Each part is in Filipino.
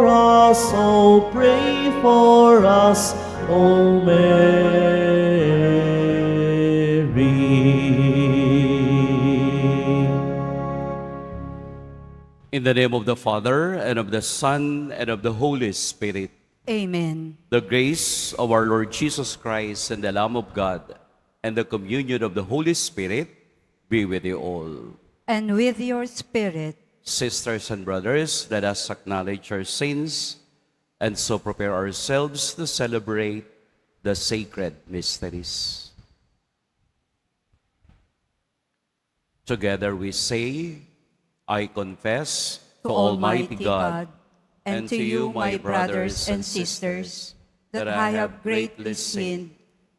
us, oh pray for us, O Mary. In the name of the Father, and of the Son, and of the Holy Spirit, Amen. the grace of our Lord Jesus Christ and the Lamb of God, and the communion of the Holy Spirit be with you all. And with your spirit, Sisters and brothers, let us acknowledge our sins and so prepare ourselves to celebrate the sacred mysteries. Together we say, I confess to Almighty God, and to you, my brothers and sisters, that I have greatly sinned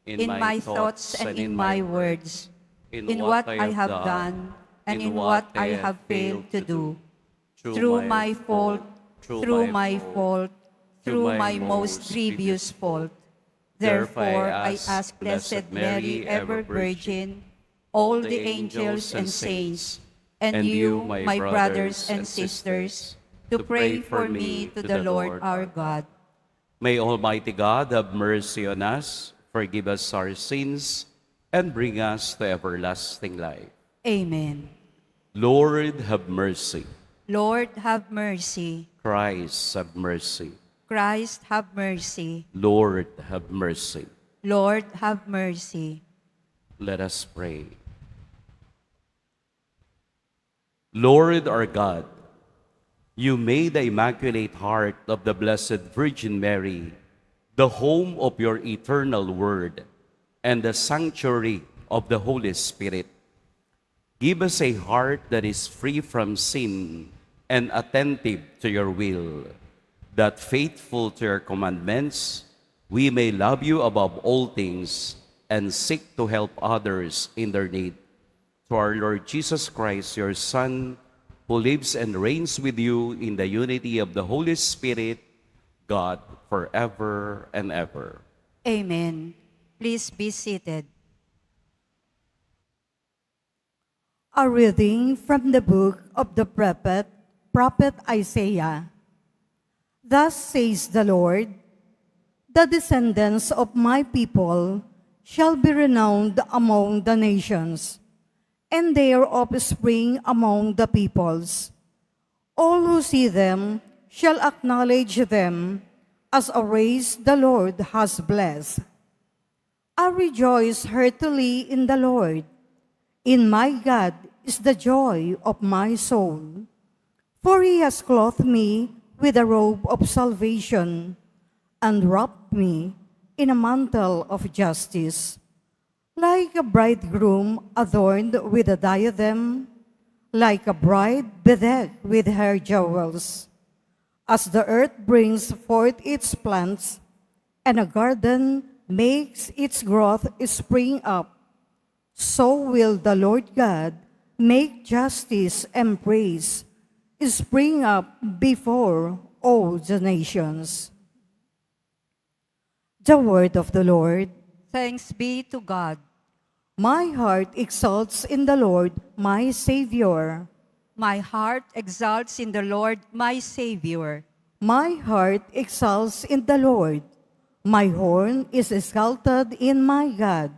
in my thoughts and in my words, in what I have done and in what I have failed to do, through my fault, through my most grievous fault. Therefore, I ask Blessed Mary, ever Virgin, all the angels and saints, and you, my brothers and sisters, to pray for me to the Lord our God. May Almighty God have mercy on us, forgive us our sins, and bring us to everlasting life. Amen. Lord, have mercy. Lord, have mercy. Christ, have mercy. Christ, have mercy. Lord, have mercy. Lord, have mercy. Let us pray. Lord our God, you made the Immaculate Heart of the Blessed Virgin Mary the home of your eternal Word and the sanctuary of the Holy Spirit. Give us a heart that is free from sin and attentive to your will, that faithful to your commandments, we may love you above all things and seek to help others in their need. To our Lord Jesus Christ, your Son, who lives and reigns with you in the unity of the Holy Spirit, God, forever and ever. Amen. Please be seated. A reading from the book of the prophet Isaiah. Thus says the Lord, the descendants of my people shall be renowned among the nations, and their offspring among the peoples. All who see them shall acknowledge them as a race the Lord has blessed. I rejoice heartily in the Lord. In my God is the joy of my soul. For he has clothed me with a robe of salvation and wrapped me in a mantle of justice. Like a bridegroom adorned with a diadem, like a bride bedecked with her jewels. As the earth brings forth its plants, and a garden makes its growth spring up, so will the Lord God make justice and praise spring up before all the nations. The word of the Lord. Thanks be to God. My heart exalts in the Lord, my Savior. My heart exalts in the Lord, my Savior. My heart exalts in the Lord. My horn is exalted in my God.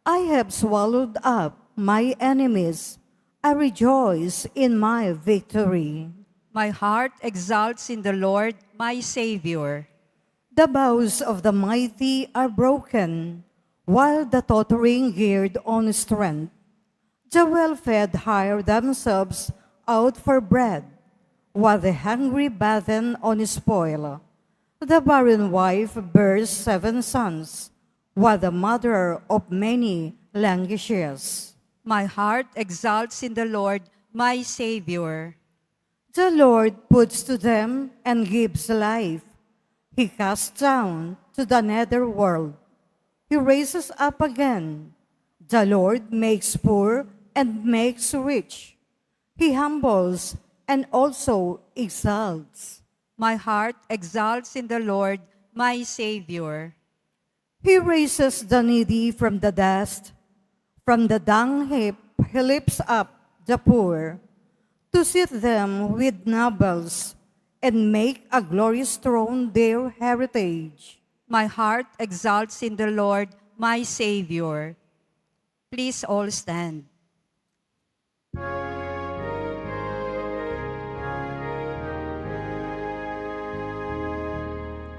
I have swallowed up my enemies. I rejoice in my victory. My heart exalts in the Lord, my Savior. The bows of the mighty are broken, while the tottering gird on strength. The well-fed hire themselves out for bread, while the hungry batten on spoil. The barren wife bears 7 sons, while the mother of many languishes. My heart exalts in the Lord, my Savior. The Lord puts to them and gives life. He casts down to the nether world. He raises up again. The Lord makes poor and makes rich. He humbles and also exalts. My heart exalts in the Lord, my Savior. He raises the needy from the dust. From the dung heap he lifts up the poor, to sit them with nobles and make a glorious throne their heritage. My heart exalts in the Lord, my Savior. Please all stand.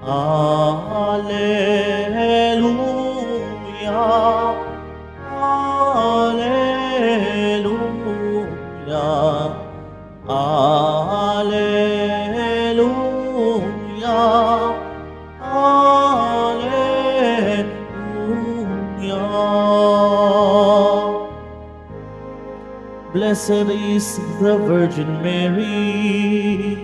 Alleluia, Alleluia, Alleluia, Alleluia. Blessed is the Virgin Mary,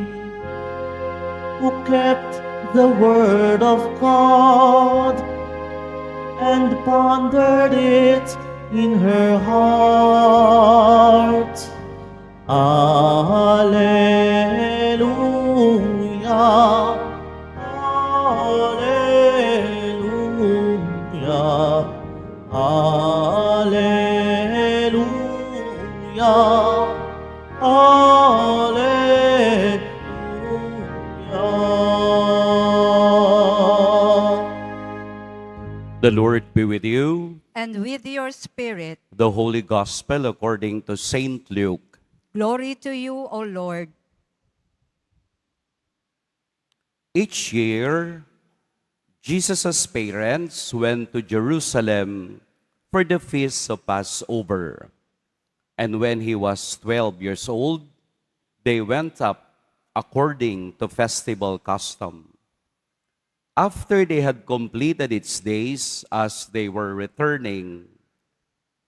who kept the word of God and pondered it in her heart. Alleluia, Alleluia, Alleluia, Alleluia. The Lord be with you. And with your spirit, The Holy Gospel according to Saint Luke. glory to you, O Lord. Each year, Jesus' parents went to Jerusalem for the feast of Passover. And when he was 12 years old, they went up according to festival custom. After they had completed its days as they were returning,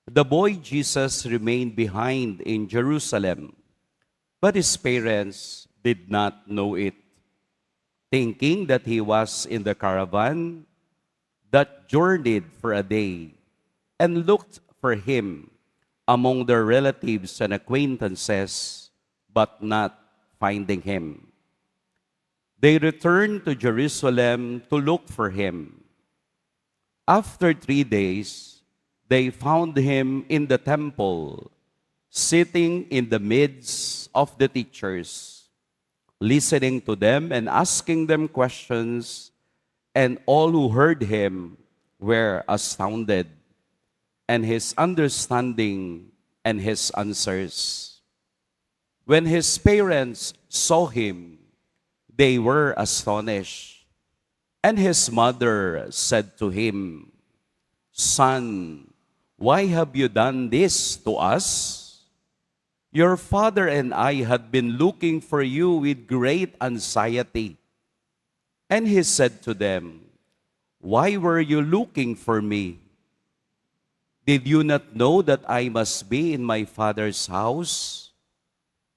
the boy Jesus remained behind in Jerusalem, but his parents did not know it. Thinking that he was in the caravan that journeyed for a day, and looked for him among their relatives and acquaintances, but not finding him. They returned to Jerusalem to look for him. After 3 days, they found him in the temple, sitting in the midst of the teachers, listening to them and asking them questions, and all who heard him were astounded, and his understanding and his answers. When his parents saw him, they were astonished. And his mother said to him, "Son, why have you done this to us? Your father and I had been looking for you with great anxiety." And he said to them, "Why were you looking for me? Did you not know that I must be in my father's house?"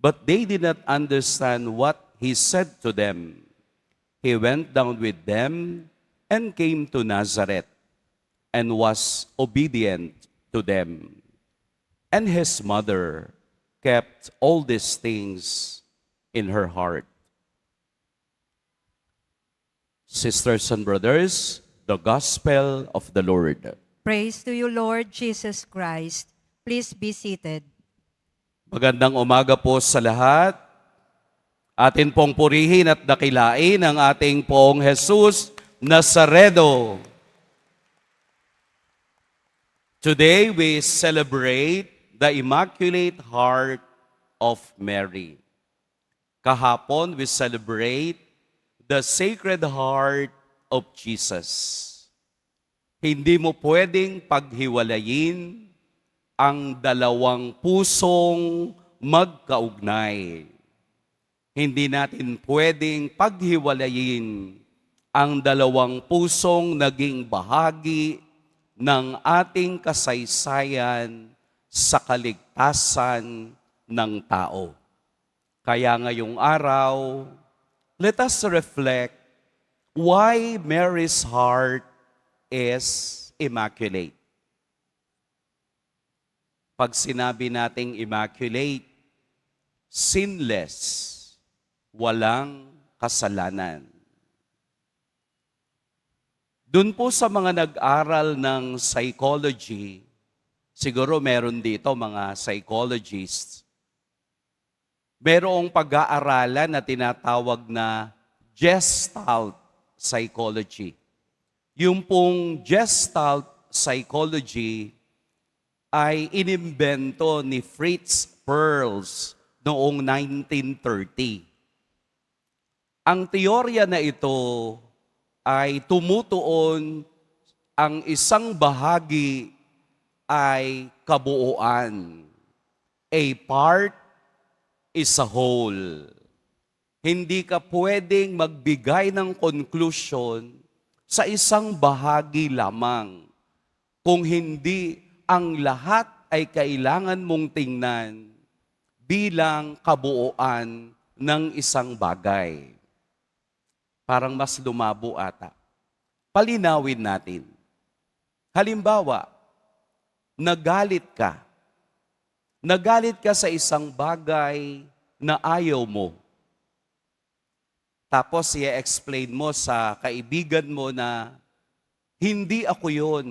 But they did not understand what he said to them. He went down with them and came to Nazareth and was obedient to them. And his mother kept all these things in her heart. Sisters and brothers, the Gospel of the Lord. Praise to you, Lord Jesus Christ. Please be seated. Magandang umaga po sa lahat. Atin pong purihin at dakilain ang ating pong Jesus Nazaredo. Today we celebrate the Immaculate Heart of Mary. Kahapon we celebrate the Sacred Heart of Jesus. Hindi mo pwedeng paghiwalayin ang dalawang pusong magkaugnay. Hindi natin pwedeng paghiwalayin ang dalawang pusong naging bahagi ng ating kasaysayan sa kaligtasan ng tao. Kaya ngayong araw, let us reflect why Mary's heart is immaculate. Pag sinabi nating immaculate, sinless, walang kasalanan. Doon po sa mga nag-aral ng psychology, siguro meron dito mga psychologists, Merong pag-aaralan na tinatawag na Gestalt Psychology. Yung pong Gestalt Psychology ay inimbento ni Fritz Perls noong 1930. Ang teorya na ito ay tumutuon ang isang bahagi ay kabuuan. A part is a whole. Hindi ka pwedeng magbigay ng conclusion sa isang bahagi lamang. Kung hindi, ang lahat ay kailangan mong tingnan bilang kabuuan ng isang bagay. Parang mas lumabo ata. Palinawin natin. Halimbawa, nagalit ka. Nagalit ka sa isang bagay na ayaw mo. Tapos i-explain mo sa kaibigan mo na hindi ako yun.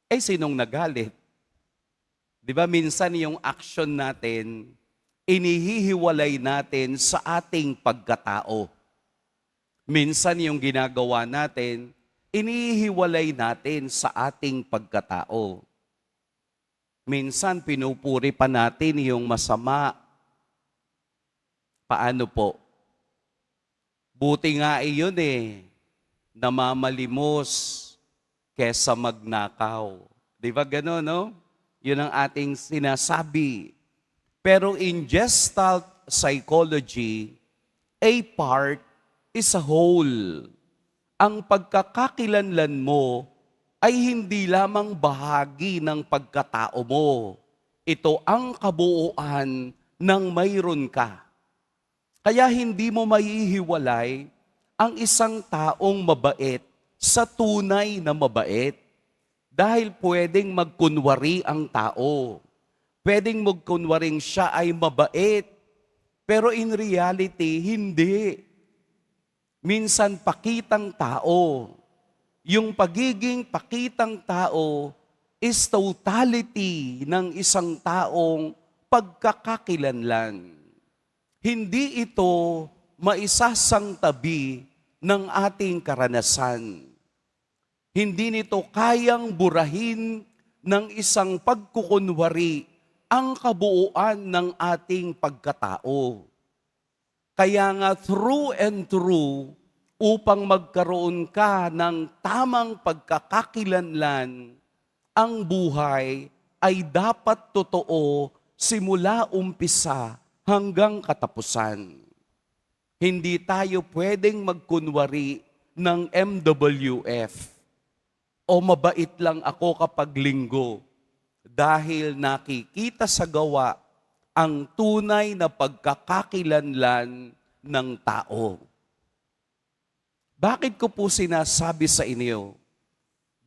Eh, sinong nagalit? Di ba minsan yung action natin, inihihiwalay natin sa ating pagkatao. Minsan yung ginagawa natin, inihiwalay natin sa ating pagkatao. Minsan pinupuri pa natin yung masama. Paano po? Buti nga iyon namamalimos kesa magnakaw. Di ba gano'n, no? Yun ang ating sinasabi. Pero in Gestalt Psychology, a part is a whole. Ang pagkakakilanlan mo ay hindi lamang bahagi ng pagkatao mo. Ito ang kabuuan ng mayroon ka. Kaya hindi mo maihiwalay ang isang taong mabait sa tunay na mabait. Dahil pwedeng magkunwari ang tao. Pwedeng magkunwaring siya ay mabait. Pero in reality, hindi. Minsan pakitang tao. Yung pagiging pakitang tao is totality ng isang taong pagkakakilanlan. Hindi ito maisasangtabi ng ating karanasan. Hindi nito kayang burahin ng isang pagkukunwari ang kabuuan ng ating pagkatao. Kaya nga through and through, upang magkaroon ka ng tamang pagkakakilanlan, ang buhay ay dapat totoo simula umpisa hanggang katapusan. Hindi tayo pwedeng magkunwari ng MWF o mabait lang ako kapag linggo dahil nakikita sa gawa ang tunay na pagkakakilanlan ng tao. Bakit ko po sinasabi sa inyo?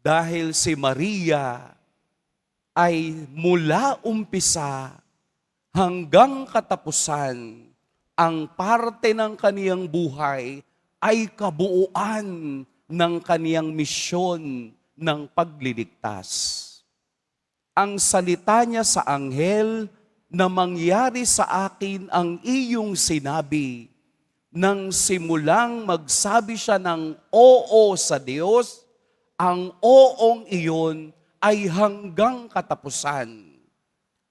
Dahil si Maria ay mula umpisa hanggang katapusan, ang parte ng kaniyang buhay ay kabuuan ng kaniyang misyon ng pagliligtas. Ang salita niya sa anghel na mangyari sa akin ang iyong sinabi, nang simulang magsabi siya ng oo sa Diyos, ang oong iyon ay hanggang katapusan.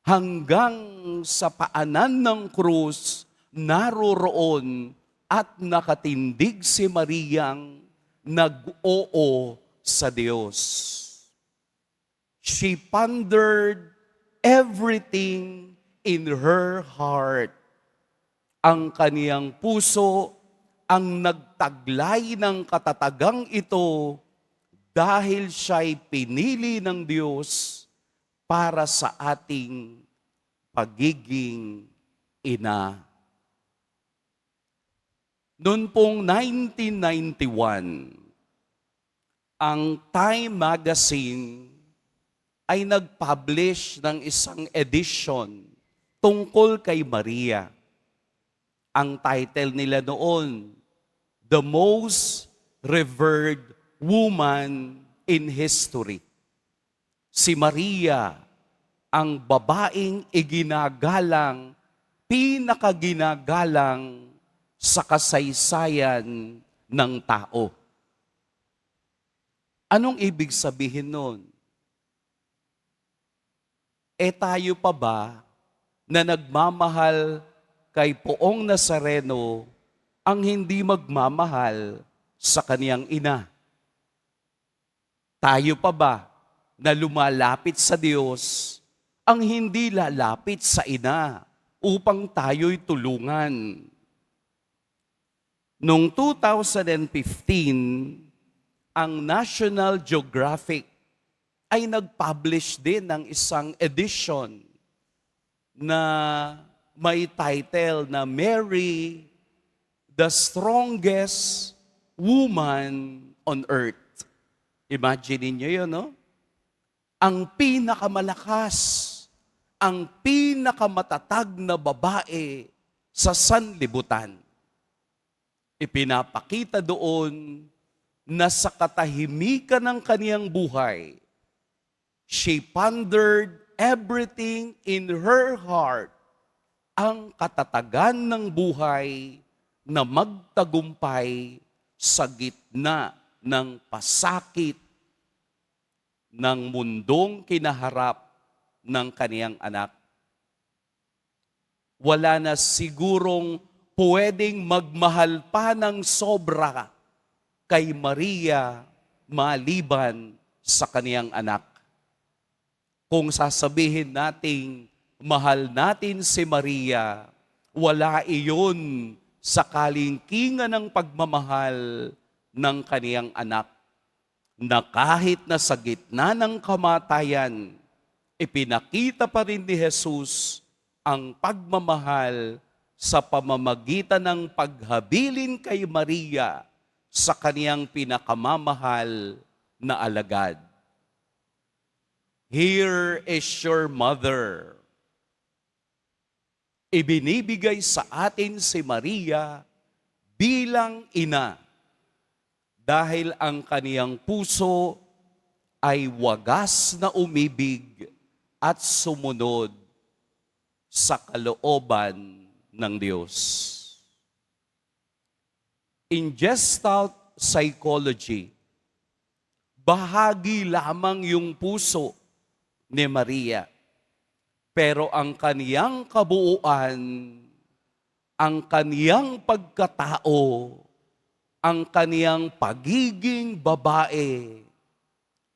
Hanggang sa paanan ng krus, naroroon at nakatindig si Mariang nag-oo sa Diyos. She pondered everything in her heart. Ang kaniyang puso ang nagtaglay ng katatagang ito dahil siya'y pinili ng Diyos para sa ating pagiging ina. Noon pong 1991, ang Time Magazine ay nag-publish ng isang edition tungkol kay Maria. Ang title nila noon, The Most Revered Woman in History. Si Maria, ang babaeng iginagalang pinakaginagalang sa kasaysayan ng tao. Anong ibig sabihin nun? Tayo pa ba na nagmamahal kay Poong Nazareno ang hindi magmamahal sa kaniyang ina? Tayo pa ba na lumalapit sa Diyos ang hindi lalapit sa ina upang tayo'y tulungan? Noong 2015, ang National Geographic ay nag-publish din ng isang edition na may title na Mary, the Strongest Woman on Earth. Imagine niyo yun, no? Ang pinakamalakas, ang pinakamatatag na babae sa sanlibutan. Ipinapakita doon na sa katahimikan ng kaniyang buhay, she pondered everything in her heart, ang katatagan ng buhay na magtagumpay sa gitna ng pasakit ng mundong kinaharap ng kaniyang anak. Wala na sigurong pwedeng magmahal pa ng sobra kay Maria maliban sa kaniyang anak. Kung sasabihin nating mahal natin si Maria, wala iyon sa kalingkingan ng pagmamahal ng kaniyang anak, na kahit na sa gitna ng kamatayan, ipinakita pa rin ni Jesus ang pagmamahal sa pamamagitan ng paghabilin kay Maria sa kaniyang pinakamamahal na alagad. Here is your mother. Ibinibigay sa atin si Maria bilang ina dahil ang kaniyang puso ay wagas na umibig at sumunod sa kalooban ng Diyos. In Gestalt psychology, bahagi lamang yung puso ni Maria. Pero ang kaniyang kabuuan, ang kaniyang pagkatao, ang kaniyang pagiging babae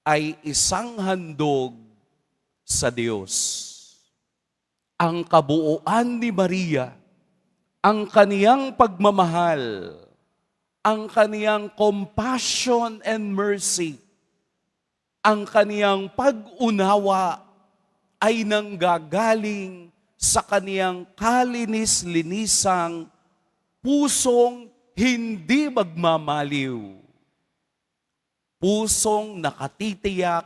ay isang handog sa Diyos. Ang kabuuan ni Maria, ang kaniyang pagmamahal, ang kaniyang compassion and mercy, ang kaniyang pag-unawa ay nanggagaling sa kaniyang kalinis-linisang pusong hindi magmamaliw. Pusong nakatitiyak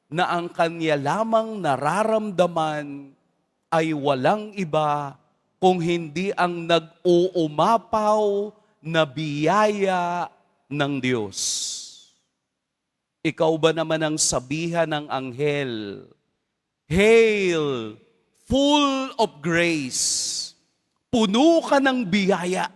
na ang kanya lamang nararamdaman ay walang iba kung hindi ang nag-uumapaw na biyaya ng Diyos. Ikaw ba naman ang sabihan ng anghel, Hail, full of grace, puno ka ng biyaya.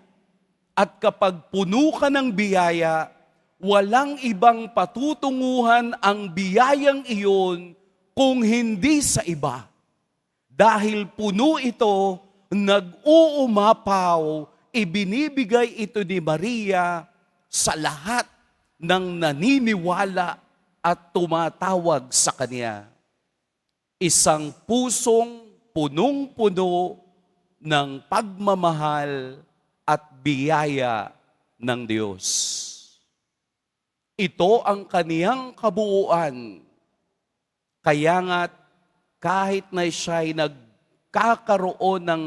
At kapag puno ka ng biyaya, walang ibang patutunguhan ang biyayang iyon kung hindi sa iba. Dahil puno ito, nag-uumapaw, ibinibigay ito ni Maria sa lahat ng naniniwala at tumatawag sa Kanya. Isang pusong punong-puno ng pagmamahal at biyaya ng Diyos. Ito ang kaniyang kabuuan. Kaya nga't kahit na siya'y nagkakaroon ng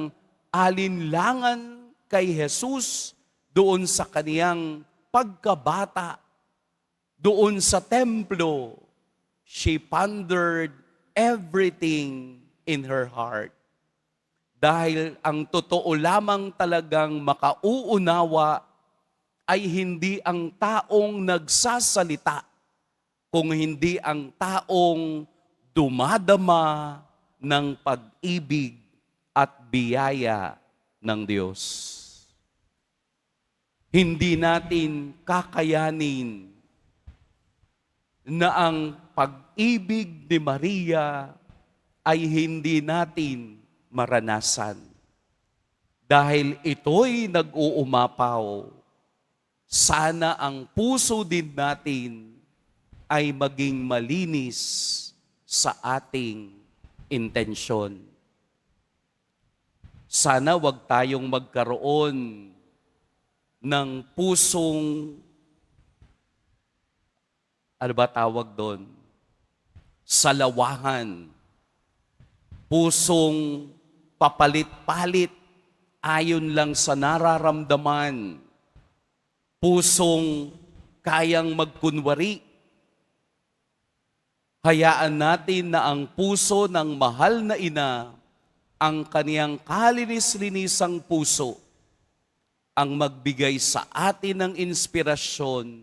alinlangan kay Jesus doon sa kaniyang pagkabata, doon sa templo, she pondered everything in her heart. Dahil ang totoo lamang talagang makauunawa ay hindi ang taong nagsasalita, kung hindi ang taong dumadama ng pag-ibig at biyaya ng Diyos. Hindi natin kakayanin na ang pag-ibig ni Maria ay hindi natin maranasan. Dahil ito'y nag-uumapaw, sana ang puso din natin ay maging malinis sa ating intensyon. Sana wag tayong magkaroon ng pusong, ano ba tawag doon? Salawahan. Pusong papalit-palit ayon lang sa nararamdaman. Pusong kayang magkunwari. Hayaan natin na ang puso ng mahal na ina, ang kaniyang kalinis-linisang puso, ang magbigay sa atin ng inspirasyon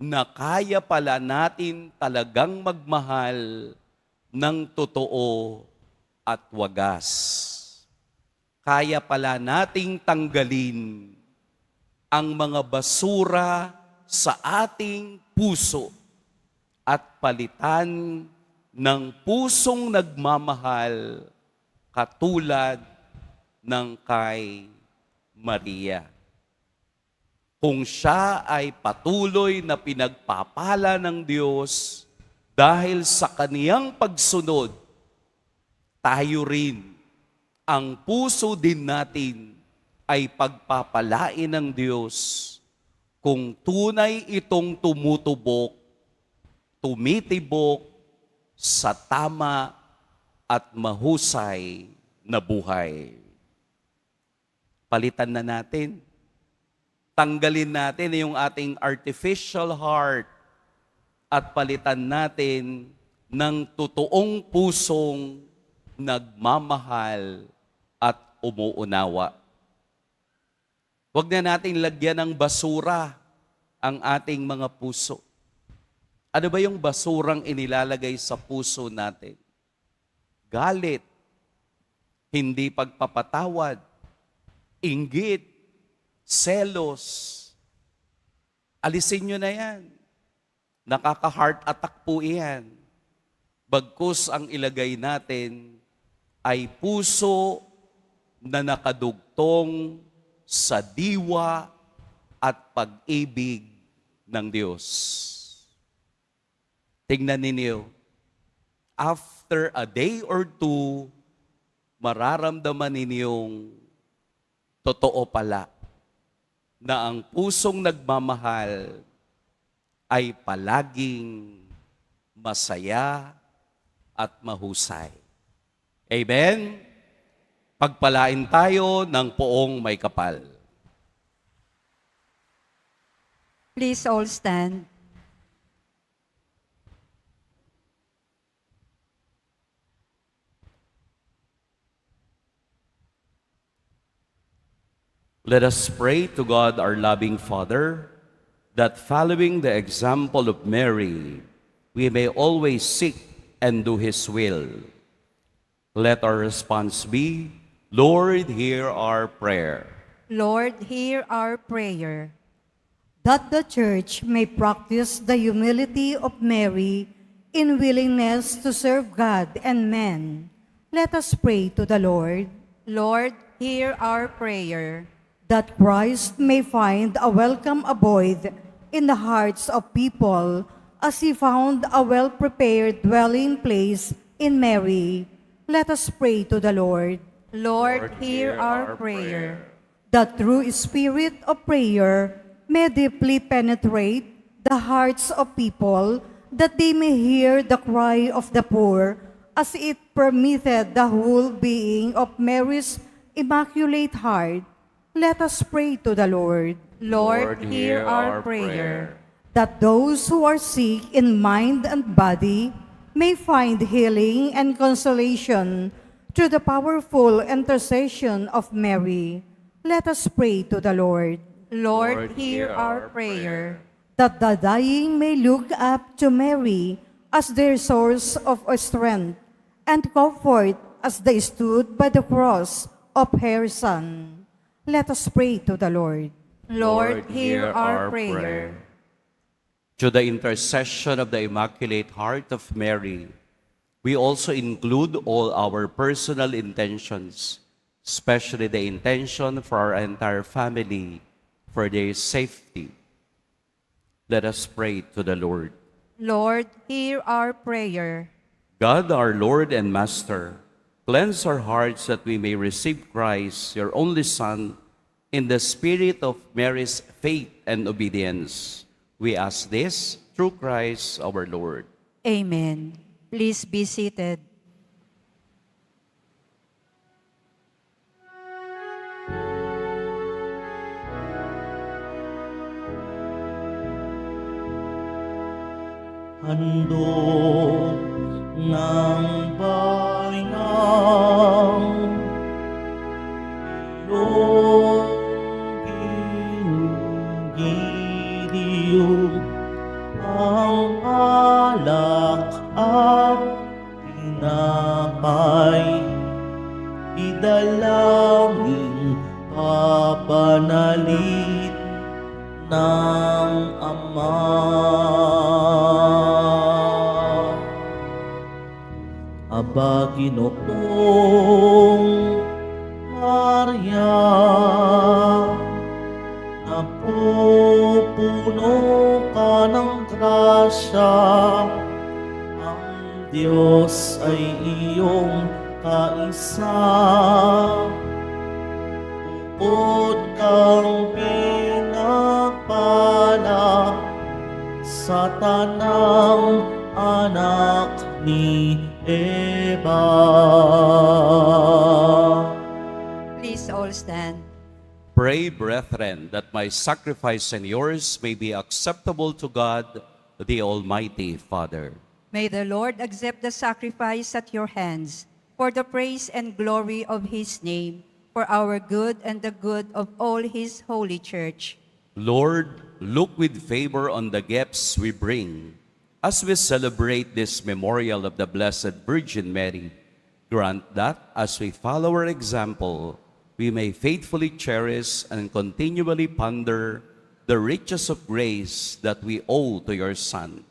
na kaya pala natin talagang magmahal ng totoo at wagas. Kaya pala nating tanggalin ang mga basura sa ating puso at palitan ng pusong nagmamahal katulad ng kay Maria. Kung siya ay patuloy na pinagpapala ng Diyos dahil sa kaniyang pagsunod, tayo rin, ang puso din natin ay pagpapalain ng Diyos kung tunay itong tumitibok sa tama at mahusay na buhay. Palitan na natin. Tanggalin natin yung ating artificial heart at palitan natin ng totoong pusong nagmamahal at umuunawa. Huwag na natin lagyan ng basura ang ating mga puso. Ano ba yung basurang inilalagay sa puso natin? Galit, hindi pagpapatawad, inggit, selos. Alisin nyo na yan. Nakaka-heart attack po iyan. Bagkus ang ilagay natin ay puso na nakadugtong sa diwa at pag-ibig ng Diyos. Tingnan ninyo, after a day or two, mararamdaman ninyong totoo pala na ang pusong nagmamahal ay palaging masaya at mahusay. Amen? Pagpalain tayo ng poong may kapal. Please all stand. Let us pray to God, our loving Father, that following the example of Mary, we may always seek and do His will. Let our response be, Lord, hear our prayer. Lord, hear our prayer. That the Church may practice the humility of Mary in willingness to serve God and men. Let us pray to the Lord. Lord, hear our prayer. That Christ may find a welcome abode in the hearts of people as He found a well-prepared dwelling place in Mary. Let us pray to the Lord. Lord, hear our prayer. The true spirit of prayer may deeply penetrate the hearts of people, that they may hear the cry of the poor, as it permitted the whole being of Mary's Immaculate Heart. Let us pray to the Lord. Lord, hear our prayer. That those who are sick in mind and body may find healing and consolation through the powerful intercession of Mary. Let us pray to the Lord. Lord, hear our prayer. That the dying may look up to Mary as their source of strength and comfort as they stood by the cross of her Son. Let us pray to the Lord. Lord, hear our prayer. To the intercession of the Immaculate Heart of Mary, we also include all our personal intentions, especially the intention for our entire family, for their safety. Let us pray to the Lord. Lord, hear our prayer. God, our Lord and Master, cleanse our hearts that we may receive Christ, your only Son, in the spirit of Mary's faith and obedience. We ask this through Christ our Lord. Amen. Please be seated. handog ng bayang iyong ginugiliw ang alak at tinapay idalangin papanalit ng Ama. Aba, Ginoong Maria, napupuno ka ng grasya, ang Diyos ay iyong kaisa. Bukod kang pinagpala sa tanang anak ni Eva. Please all stand. Pray, brethren, that my sacrifice and yours may be acceptable to God, the Almighty Father. May the Lord accept the sacrifice at your hands for the praise and glory of his name, for our good and the good of all his holy church. Lord, look with favor on the gifts we bring. As we celebrate this memorial of the Blessed Virgin Mary, grant that as we follow her example, we may faithfully cherish and continually ponder the riches of grace that we owe to your Son,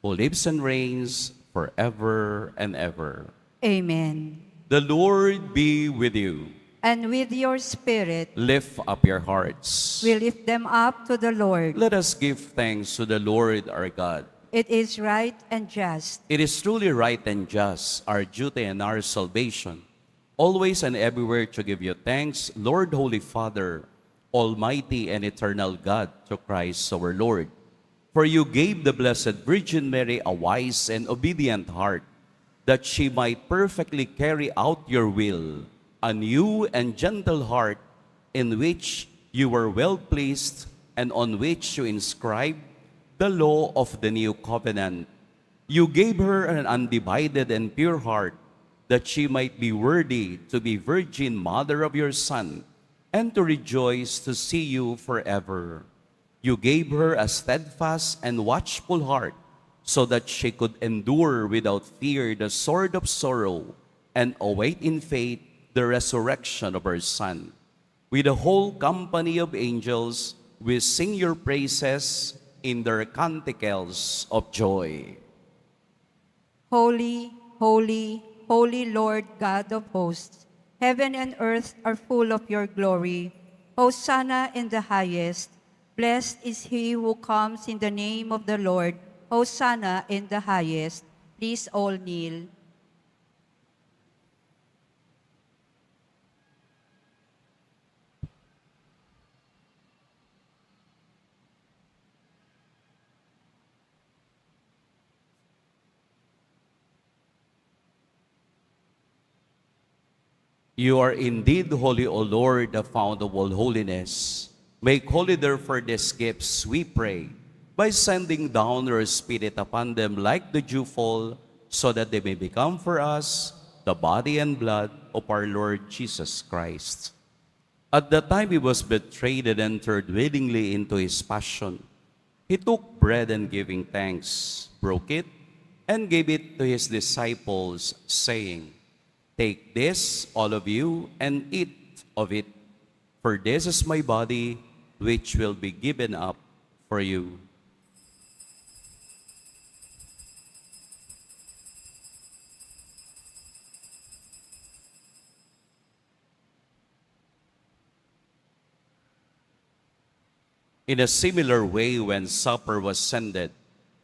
who lives and reigns forever and ever. Amen. The Lord be with you. And with your spirit, Lift up your hearts. we lift them up to the Lord. Let us give thanks to the Lord our God. It is right and just. It is truly right and just, our duty and our salvation, always and everywhere to give you thanks, Lord, Holy Father, Almighty and eternal God, through Christ our Lord. For you gave the Blessed Virgin Mary a wise and obedient heart, that she might perfectly carry out your will, a new and gentle heart, in which you were well pleased and on which you inscribed the law of the new covenant. You gave her an undivided and pure heart, that she might be worthy to be Virgin Mother of your Son, and to rejoice to see you forever. You gave her a steadfast and watchful heart, so that she could endure without fear the sword of sorrow, and await in faith the resurrection of her Son. With the whole company of angels, we sing your praises in their canticles of joy. Holy, holy, holy Lord God of hosts, heaven and earth are full of your glory. Hosanna in the highest. Blessed is he who comes in the name of the Lord. Hosanna in the highest. Please all kneel. You are indeed holy, O Lord, the fount of all holiness. Make holy therefore these gifts, we pray, by sending down your Spirit upon them like the dewfall, so that they may become for us the body and blood of our Lord Jesus Christ. At the time he was betrayed and entered willingly into his passion, he took bread and giving thanks, broke it, and gave it to his disciples, saying, Take this, all of you, and eat of it, for this is my body, which will be given up for you. In a similar way, when supper was ended,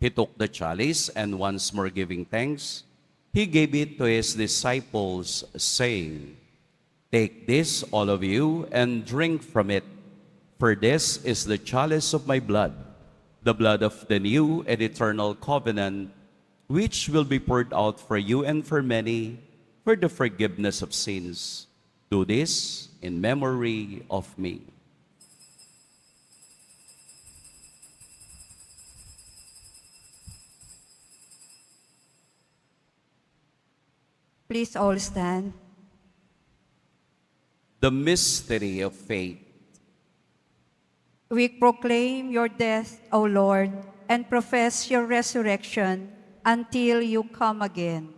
he took the chalice, and once more giving thanks, he gave it to his disciples, saying, "Take this, all of you, and drink from it, for this is the chalice of my blood, the blood of the new and eternal covenant, which will be poured out for you and for many for the forgiveness of sins. Do this in memory of me." Please all stand. The mystery of faith. We proclaim your death, O Lord, and profess your resurrection until you come again.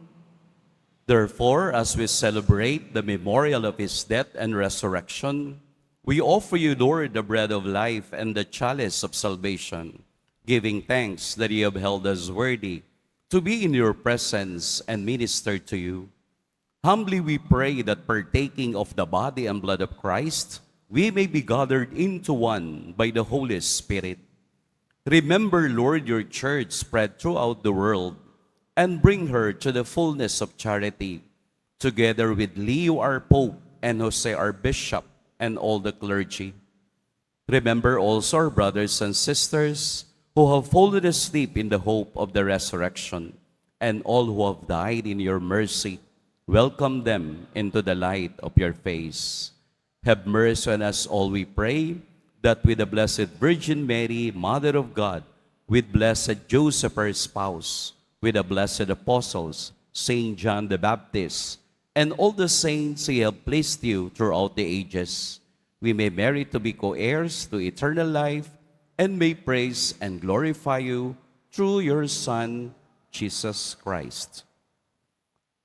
Therefore, as we celebrate the memorial of his death and resurrection, we offer you, Lord, the bread of life and the chalice of salvation, giving thanks that you have held us worthy to be in your presence and minister to you. Humbly we pray that partaking of the body and blood of Christ, we may be gathered into one by the Holy Spirit. Remember, Lord, your church spread throughout the world, and bring her to the fullness of charity, together with Leo our Pope and Jose our Bishop and all the clergy. Remember also our brothers and sisters who have fallen asleep in the hope of the resurrection, and all who have died in your mercy. Welcome them into the light of your face. Have mercy on us all, we pray, that with the Blessed Virgin Mary, Mother of God, with blessed Joseph, her spouse, with the blessed apostles, Saint John the Baptist, and all the saints who have placed you throughout the ages, we may merit to be co-heirs to eternal life, and may praise and glorify you through your Son, Jesus Christ.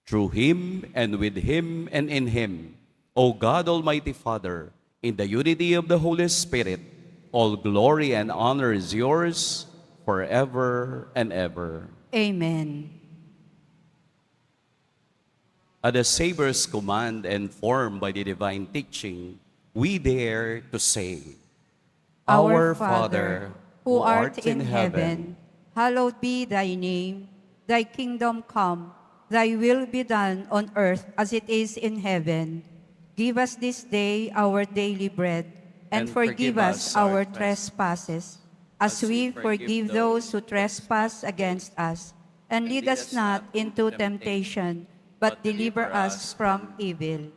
Through him, and with him, and in him, O God, Almighty Father, in the unity of the Holy Spirit, all glory and honor is yours forever and ever. Amen. At the Savior's command and formed by the divine teaching, we dare to say, Our Father, who art in heaven, hallowed be thy name. Thy kingdom come, thy will be done on earth as it is in heaven. Give us this day our daily bread, and forgive us our trespasses, as we forgive those who trespass against us. And lead us not into temptation, but deliver us from evil.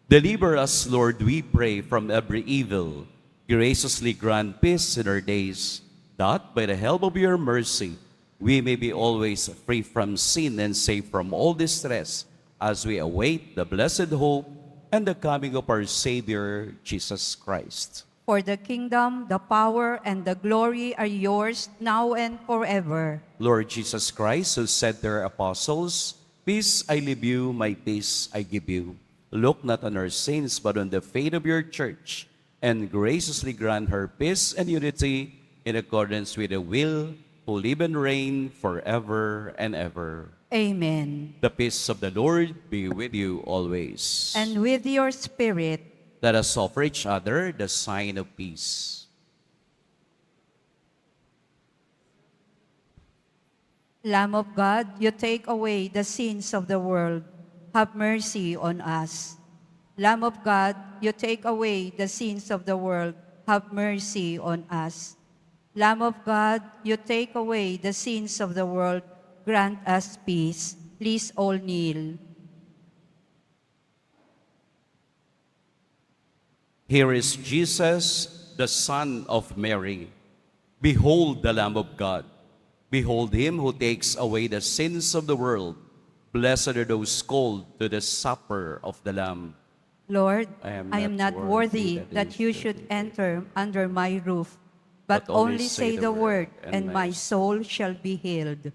Deliver us, Lord, we pray, from every evil. Graciously grant peace in our days, that by the help of your mercy, we may be always free from sin and safe from all distress, as we await the blessed hope and the coming of our Savior, Jesus Christ. For the kingdom, the power, and the glory are yours now and forever. Lord Jesus Christ, who said to our apostles, "Peace I leave you, my peace I give you," look not on our sins, but on the faith of your church, and graciously grant her peace and unity in accordance with the will, who live and reign forever and ever. Amen. The peace of the Lord be with you always. And with your spirit. Let us offer each other the sign of peace. Lamb of God, you take away the sins of the world. Have mercy on us. Lamb of God, you take away the sins of the world. Have mercy on us. Lamb of God, you take away the sins of the world. Grant us peace. Please all kneel. Here is Jesus, the Son of Mary. Behold the Lamb of God. Behold him who takes away the sins of the world. Blessed are those called to the supper of the Lamb. Lord, I I am not worthy that you should enter under my roof, but only say the word, and my soul shall be healed.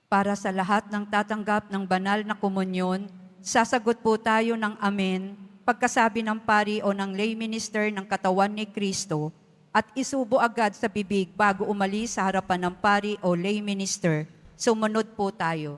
Para sa lahat ng tatanggap ng banal na komunyon, sasagot po tayo ng amen pagkasabi ng pari o ng lay minister ng katawan ni Kristo at isubo agad sa bibig bago umalis sa harapan ng pari o lay minister. Sumunod po tayo.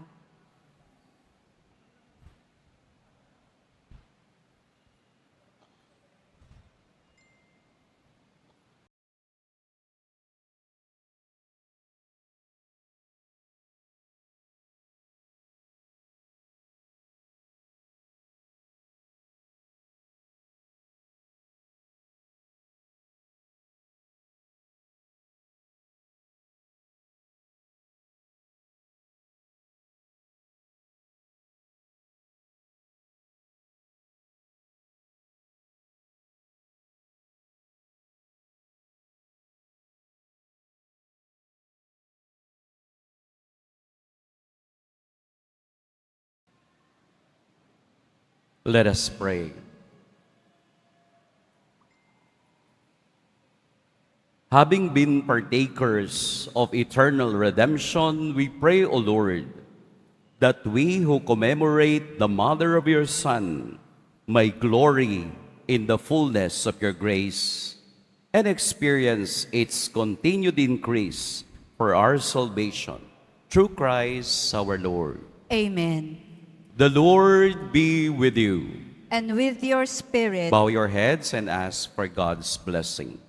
Let us pray. Having been partakers of eternal redemption, we pray, O Lord, that we who commemorate the mother of your Son may glory in the fullness of your grace and experience its continued increase for our salvation. Through Christ our Lord. Amen. The Lord be with you. And with your spirit, Bow your heads and ask for God's blessing.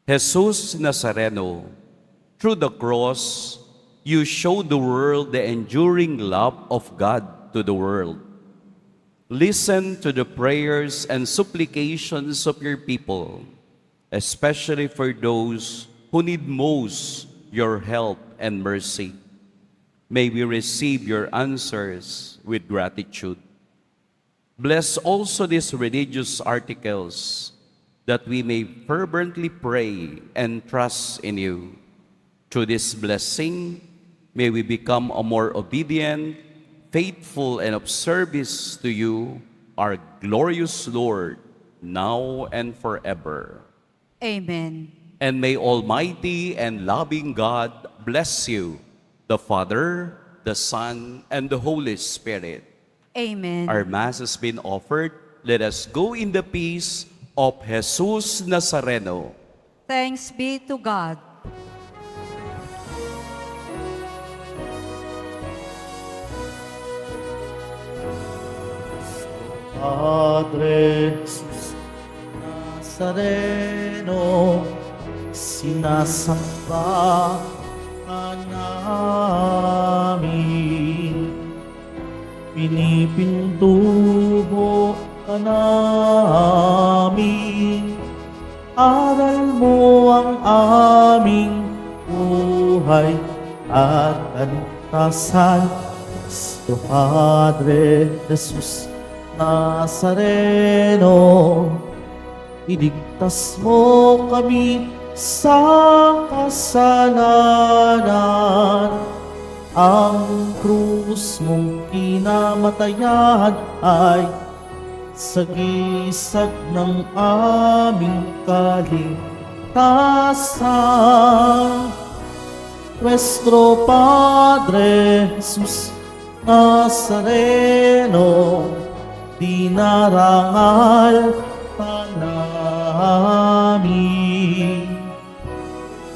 Jesus Nazareno, through the cross, you showed the world the enduring love of God to the world. Listen to the prayers and supplications of your people, especially for those who need most your help and mercy. May we receive your answers with gratitude. Bless also these religious articles, that we may fervently pray and trust in you. Through this blessing, may we become a more obedient, faithful, and of service to you, our glorious Lord, now and forever. Amen. And may Almighty and loving God bless you, the Father, the Son, and the Holy Spirit. Amen. Our Mass has been offered. Let us go in the peace of Jesus Nazareno. Thanks be to God. Padre Jesus Nazareno, sinasamba ka namin, pinipintubo ka namin, aral mo ang aming buhay at kaligtasan. Cristo Padre Jesus Nazareno, iligtas mo kami sa kasalanan. Ang krus mong kinamatayan ay sagisag ng aming kaligtasan. Nuestro Padre Jesus Nazareno, dinarangal ka namin.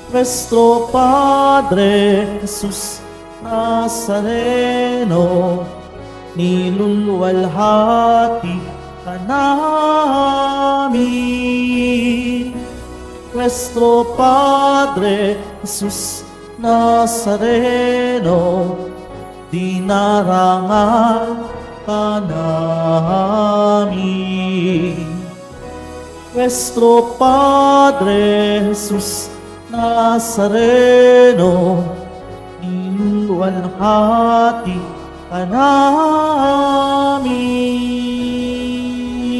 Nuestro Padre Jesus Nazareno, niluluwalhati ka namin. Nuestro Padre Jesus Nazareno, dinarangal ka namin. Nuestro Padre Jesus Nazareno, niluwalhati ka namin.